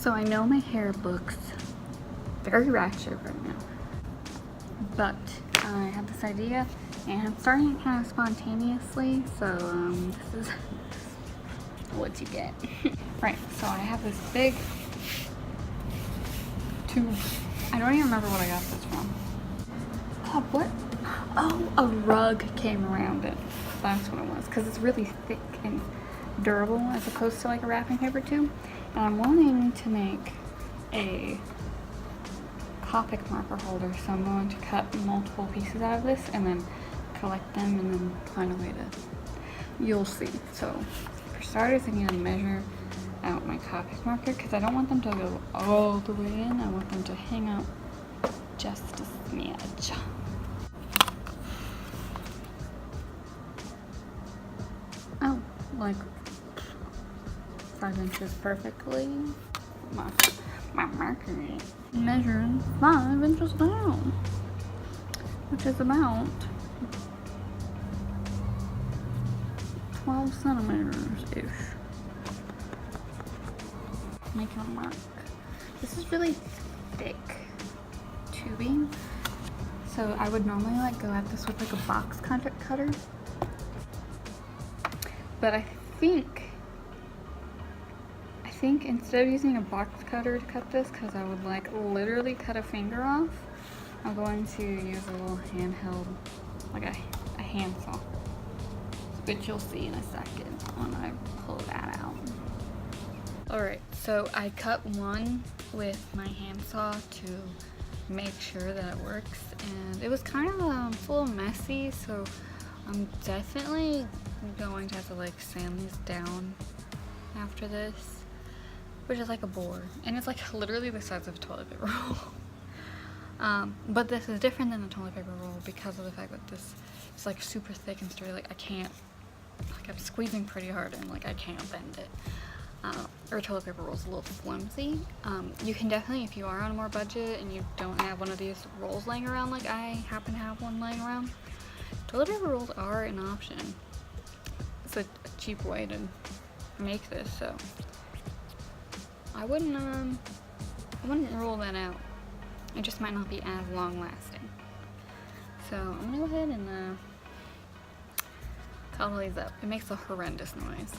So I know my hair looks very ratchet right now, but I had this idea and I'm starting it kind of spontaneously, so this is what you get. Right, so I have this big tube. I don't even remember what I got this from. Oh, what? Oh, a rug came around it. That's what it was, because it's really thick and durable as opposed to like a wrapping paper tube. And I'm wanting to make a Copic marker holder, so I'm going to cut multiple pieces out of this and then collect them and then find a way to, you'll see. So for starters, I need to measure out my Copic marker because I don't want them to go all the way in. I want them to hang out just a smidge. Oh, like 5 inches perfectly. My marker measured 5 inches down, which is about 12 centimeters-ish. Make a mark. This is really thick tubing, so I would normally like go at this with like a box cutter, but I think instead of using a box cutter to cut this, because I would like literally cut a finger off, I'm going to use a little handheld, like a handsaw, which you'll see in a second when I pull that out. Alright, so I cut one with my handsaw to make sure that it works, and it was kind of a little messy, so I'm definitely going to have to like sand these down after this, which is like a bore, and it's like literally the size of a toilet paper roll. But this is different than the toilet paper roll because of the fact that this is like super thick and sturdy. Like I can't, like I'm squeezing pretty hard and like I can't bend it. Or toilet paper roll is a little flimsy. You can definitely, if you are on a more budget and you don't have one of these rolls laying around, like I happen to have one laying around, toilet paper rolls are an option. It's a cheap way to make this, so I wouldn't rule that out. It just might not be as long lasting. So I'm gonna go ahead and cuddle these up. It makes a horrendous noise.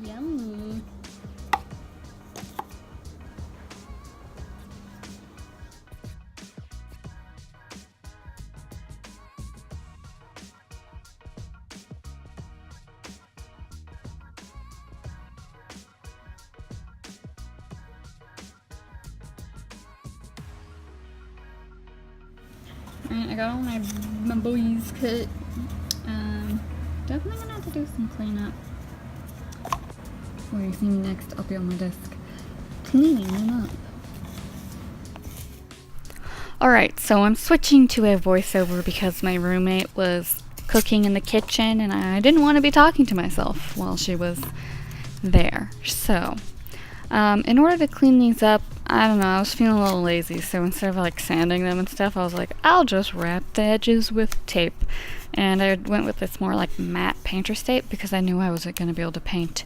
Yummy. Alright, I got all my boys cut. Definitely gonna have to do some cleanup. Where you see me next, I'll be on my desk cleaning them up. Alright, so I'm switching to a voiceover because my roommate was cooking in the kitchen and I didn't want to be talking to myself while she was there. So, in order to clean these up, I don't know, I was feeling a little lazy, so instead of like sanding them and stuff, I was like, I'll just wrap the edges with tape. And I went with this more like matte painter's tape because I knew I wasn't going to be able to paint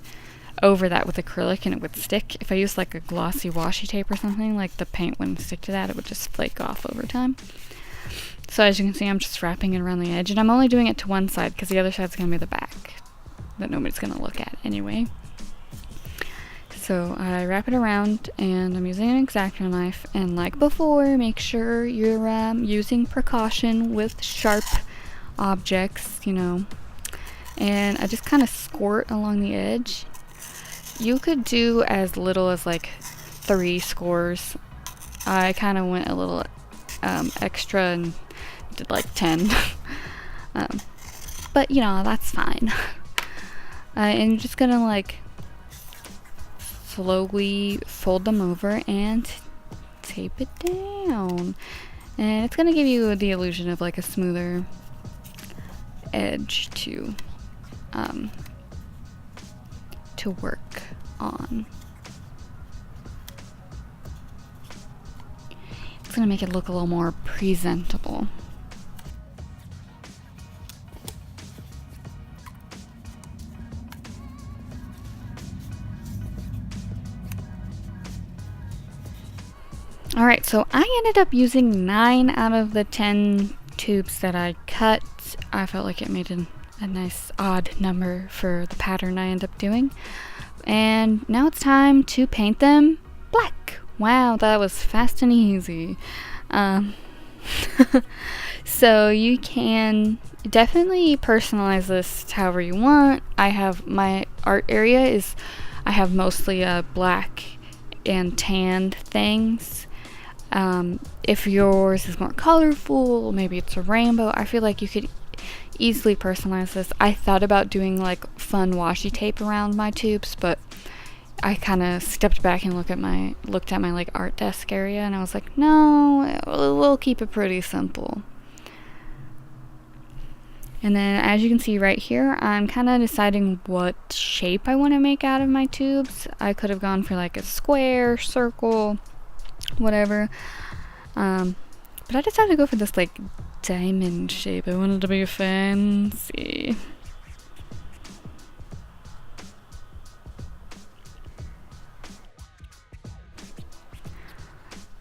over that with acrylic and it would stick. If I used like a glossy washi tape or something, like the paint wouldn't stick to that, it would just flake off over time. So as you can see, I'm just wrapping it around the edge, and I'm only doing it to one side because the other side's going to be the back that nobody's going to look at anyway. So I wrap it around and I'm using an X-Acto knife, and like before, make sure you're using precaution with sharp objects, you know. And I just kind of squirt along the edge. You could do as little as like 3 scores. I kind of went a little extra and did like 10. But you know, that's fine. And you're just gonna like slowly fold them over and tape it down. And it's gonna give you the illusion of like a smoother edge to work on. It's gonna make it look a little more presentable. Alright, so I ended up using 9 out of the 10 tubes that I cut. I felt like it made a nice odd number for the pattern I end up doing. And now it's time to paint them black. Wow, that was fast and easy. So you can definitely personalize this however you want. I have my art area is, I have mostly black and tanned things. If yours is more colorful, maybe it's a rainbow, I feel like you could easily personalize this. I thought about doing like fun washi tape around my tubes, but I kind of stepped back and looked at my like art desk area, and I was like, no, we'll keep it pretty simple. And then as you can see right here, I'm kind of deciding what shape I want to make out of my tubes. I could have gone for like a square, circle, whatever. But I decided to go for this like diamond shape. I wanted to be fancy.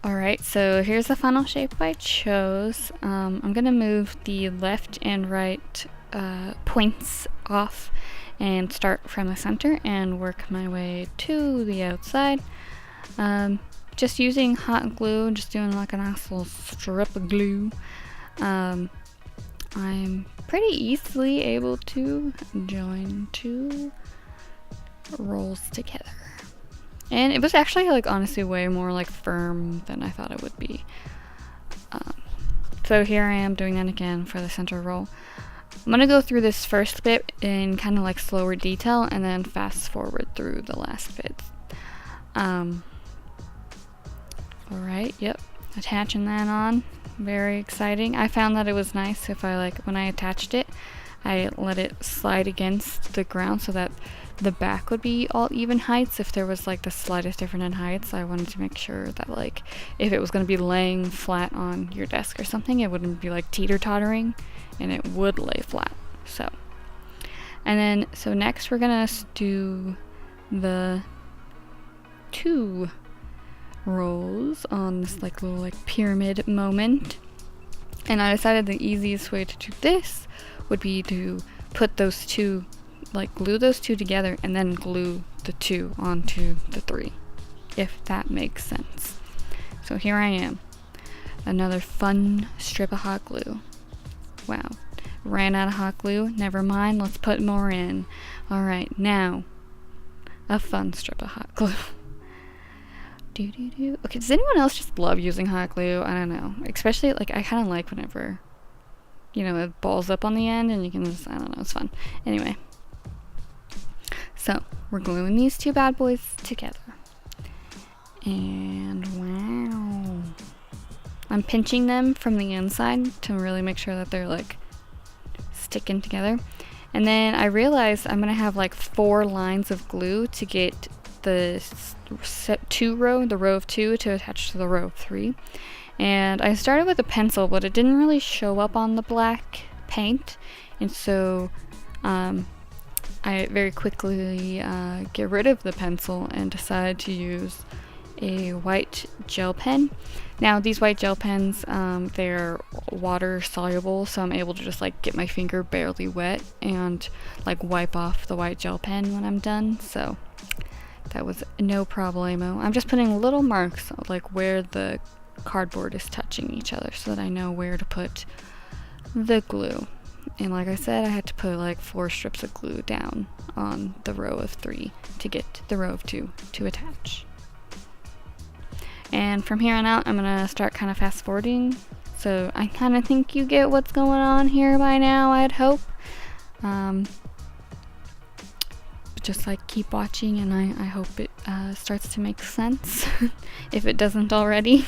Alright, so here's the final shape I chose. I'm gonna move the left and right points off and start from the center and work my way to the outside. Just using hot glue, just doing like a nice little strip of glue. I'm pretty easily able to join 2 rolls together. And it was actually like honestly way more like firm than I thought it would be. So here I am doing that again for the center roll. I'm gonna go through this first bit in kind of like slower detail and then fast forward through the last bits. Alright, yep, attaching that on. Very exciting. I found that it was nice if I when I attached it, I let it slide against the ground so that the back would be all even heights. If there was like the slightest difference in heights, I wanted to make sure that like if it was going to be laying flat on your desk or something, it wouldn't be like teeter-tottering, and it would lay flat. So, and then so next we're gonna do the 2 rolls on this like little like pyramid moment, and I decided the easiest way to do this would be to put those 2, like glue those 2 together and then glue the 2 onto the 3, if that makes sense. So here I am, another fun strip of hot glue. Wow, ran out of hot glue, never mind, let's put more in. Alright, now a fun strip of hot glue. Okay, does anyone else just love using hot glue? I don't know. Especially, like, I kind of like whenever, you know, it balls up on the end and you can just, I don't know, it's fun. Anyway. So, we're gluing these 2 bad boys together. And, wow. I'm pinching them from the inside to really make sure that they're, like, sticking together. And then I realized I'm going to have, like, 4 lines of glue to get the the row of 2 to attach to the row of 3. And I started with a pencil, but it didn't really show up on the black paint, and so I very quickly get rid of the pencil and decide to use a white gel pen. Now these white gel pens, they're water soluble, so I'm able to just like get my finger barely wet and like wipe off the white gel pen when I'm done, so that was no problemo. I'm just putting little marks like where the cardboard is touching each other so that I know where to put the glue. And like I said, I had to put like 4 strips of glue down on the row of 3 to get the row of 2 to attach. And from here on out, I'm gonna start kind of fast forwarding. So I kind of think you get what's going on here by now, I'd hope. Just like keep watching, and I hope it starts to make sense if it doesn't already.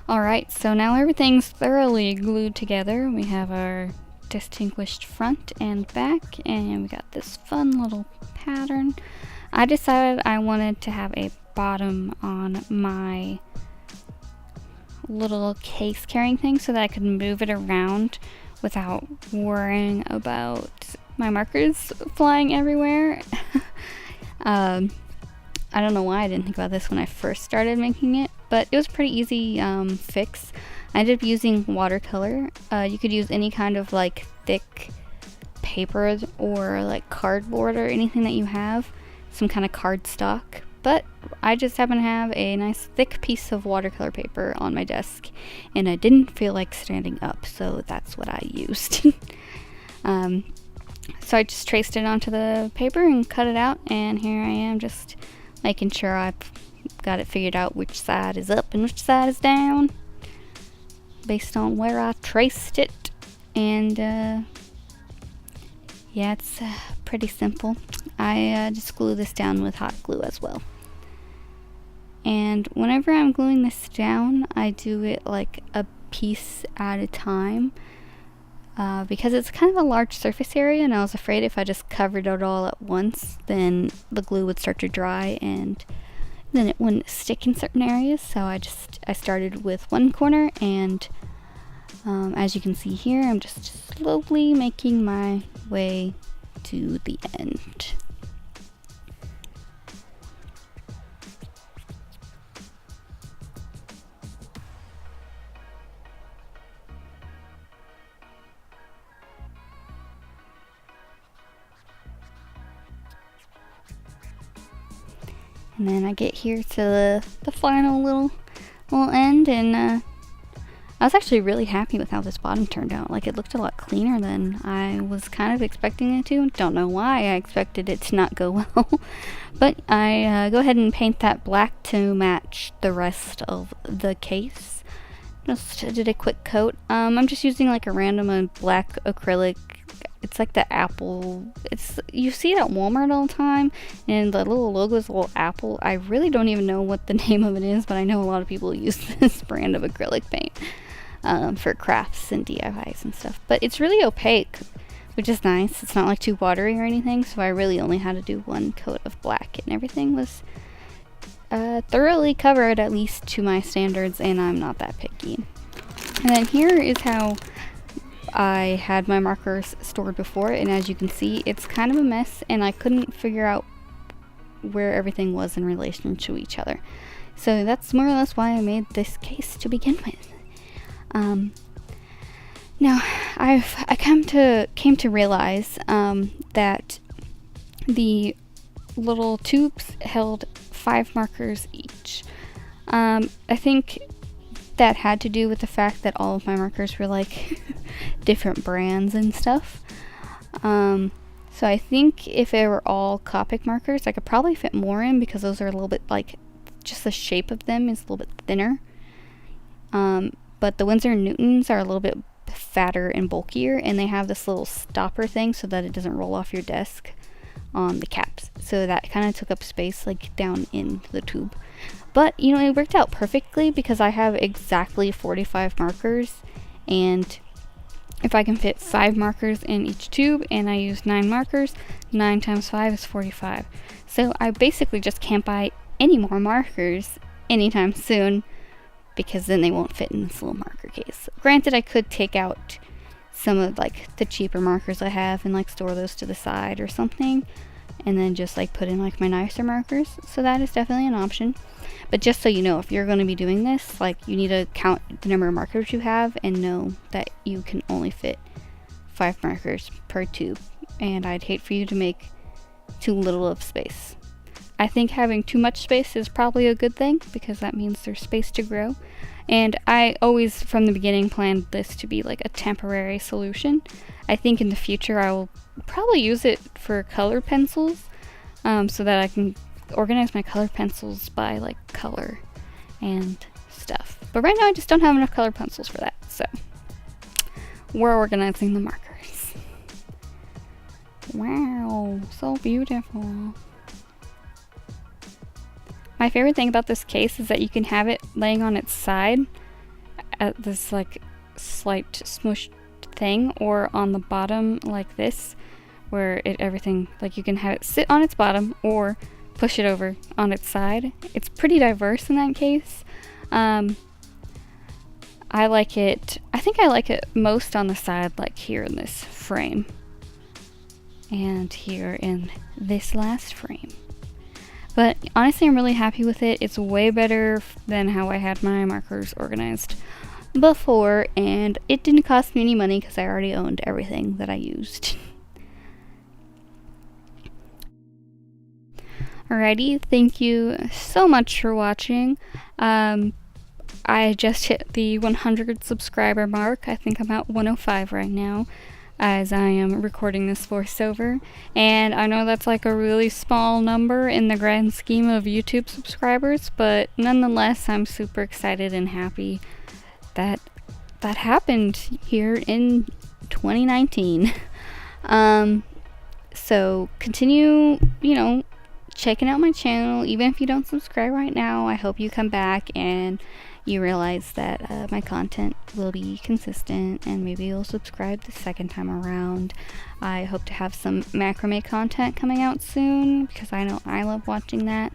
Alright, so now everything's thoroughly glued together. We have our distinguished front and back, and we got this fun little pattern. I decided I wanted to have a bottom on my little case carrying thing so that I could move it around without worrying about my markers flying everywhere. I don't know why I didn't think about this when I first started making it, but it was a pretty easy fix. I ended up using watercolor. You could use any kind of like thick paper or like cardboard or anything that you have, some kind of cardstock. But I just happen to have a nice thick piece of watercolor paper on my desk, and I didn't feel like standing up, so that's what I used. So I just traced it onto the paper and cut it out, and here I am just making sure I've got it figured out which side is up and which side is down based on where I traced it. And yeah, it's pretty simple. I just glue this down with hot glue as well. And whenever I'm gluing this down, I do it like a piece at a time, because it's kind of a large surface area, and I was afraid if I just covered it all at once, then the glue would start to dry and then it wouldn't stick in certain areas. So I started with one corner, and as you can see here, I'm just slowly making my way to the end. And then I get here to the final little end, and I was actually really happy with how this bottom turned out. Like, it looked a lot cleaner than I was kind of expecting it to. Don't know why I expected it to not go well. But I go ahead and paint that black to match the rest of the case. Just did a quick coat. I'm just using like a random black acrylic. It's like the apple. You see it at Walmart all the time, and the little logo is a little apple. I really don't even know what the name of it is, but I know a lot of people use this brand of acrylic paint for crafts and DIYs and stuff. But it's really opaque, which is nice. It's not like too watery or anything, so I really only had to do one coat of black, and everything was thoroughly covered, at least to my standards, and I'm not that picky. And then here is how I had my markers stored before, and as you can see, it's kind of a mess, and I couldn't figure out where everything was in relation to each other. So that's more or less why I made this case to begin with. Now I came to realize that the little tubes held 5 markers each. I think that had to do with the fact that all of my markers were like different brands and stuff. So I think if it were all Copic markers, I could probably fit more in because those are a little bit like, just the shape of them is a little bit thinner. But the Winsor & Newtons are a little bit fatter and bulkier, and they have this little stopper thing so that it doesn't roll off your desk on the caps. So that kind of took up space like down in the tube. But, you know, it worked out perfectly because I have exactly 45 markers, and if I can fit 5 markers in each tube and I use 9 markers, 9 times 5 is 45. So I basically just can't buy any more markers anytime soon because then they won't fit in this little marker case. Granted, I could take out some of like the cheaper markers I have and like store those to the side or something, and then just like put in like my nicer markers. So that is definitely an option. But just so you know, if you're going to be doing this, like, you need to count the number of markers you have and know that you can only fit 5 markers per tube. And I'd hate for you to make too little of space. I think having too much space is probably a good thing because that means there's space to grow. And I always, from the beginning, planned this to be like a temporary solution. I think in the future I will probably use it for color pencils, so that I can organize my color pencils by like color and stuff. But right now I just don't have enough color pencils for that, so we're organizing the markers. Wow, so beautiful. My favorite thing about this case is that you can have it laying on its side at this like slight smushed thing, or on the bottom like this, where everything, like, you can have it sit on its bottom or push it over on its side. It's pretty diverse in that case. I like it. I think I like it most on the side, like here in this frame and here in this last frame. But honestly, I'm really happy with it. It's way better than how I had my markers organized before, and it didn't cost me any money because I already owned everything that I used. Alrighty, thank you so much for watching. I just hit the 100 subscriber mark. I think I'm at 105 right now as I am recording this voiceover, and I know that's like a really small number in the grand scheme of YouTube subscribers, but nonetheless I'm super excited and happy that that happened here in 2019. So continue, you know, checking out my channel. Even if you don't subscribe right now, I hope you come back and you realize that my content will be consistent, and maybe you'll subscribe the second time around. I hope to have some macrame content coming out soon because I know I love watching that.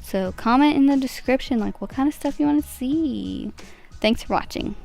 So comment in the description like what kind of stuff you want to see. Thanks for watching.